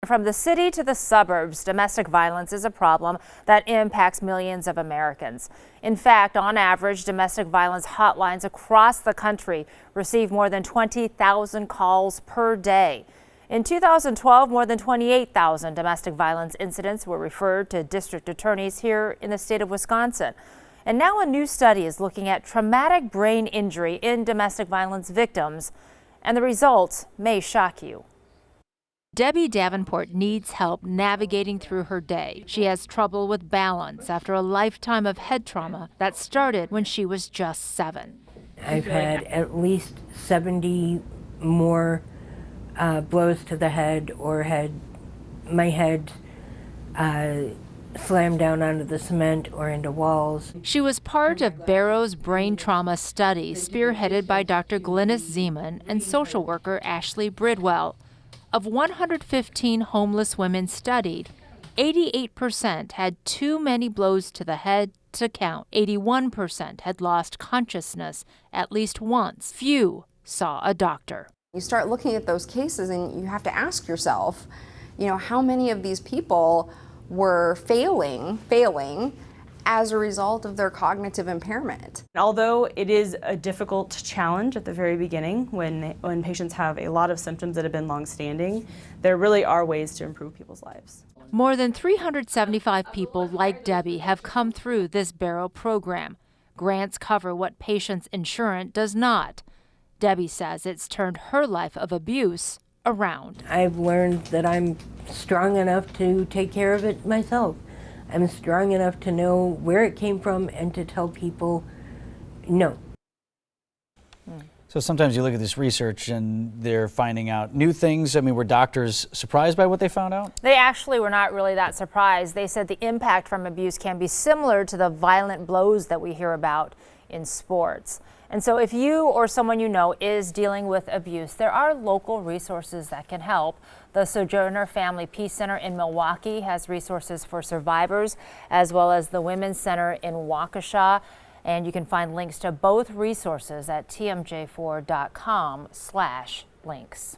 From the city to the suburbs, domestic violence is a problem that impacts millions of Americans. In fact, on average, domestic violence hotlines across the country receive more than 20,000 calls per day. In 2012, more than 28,000 domestic violence incidents were referred to district attorneys here in the state of Wisconsin. And now a new study is looking at traumatic brain injury in domestic violence victims, and the results may shock you. Debbie Davenport needs help navigating through her day. She has trouble with balance after a lifetime of head trauma that started when she was just 7. I've had at least 70 more blows to the head or had my head slammed down onto the cement or into walls. She was part of Barrow's brain trauma study spearheaded by Dr. Glynis Zeman and social worker Ashley Bridwell. Of 115 homeless women studied, 88% had too many blows to the head to count. 81% had lost consciousness at least once. Few saw a doctor. You start looking at those cases and you have to ask yourself, how many of these people were failing as a result of their cognitive impairment. Although it is a difficult challenge at the very beginning when patients have a lot of symptoms that have been long-standing, there really are ways to improve people's lives. More than 375 people like Debbie have come through this Barrow program. Grants cover what patients' insurance does not. Debbie says it's turned her life of abuse around. I've learned that I'm strong enough to take care of it myself. I'm strong enough to know where it came from and to tell people no. So sometimes you look at this research and they're finding out new things. I mean, were doctors surprised by what they found out? They actually were not really that surprised. They said the impact from abuse can be similar to the violent blows that we hear about in sports. And so if you or someone you know is dealing with abuse, there are local resources that can help. The Sojourner Family Peace Center in Milwaukee has resources for survivors, as well as the Women's Center in Waukesha. And you can find links to both resources at tmj4.com/links.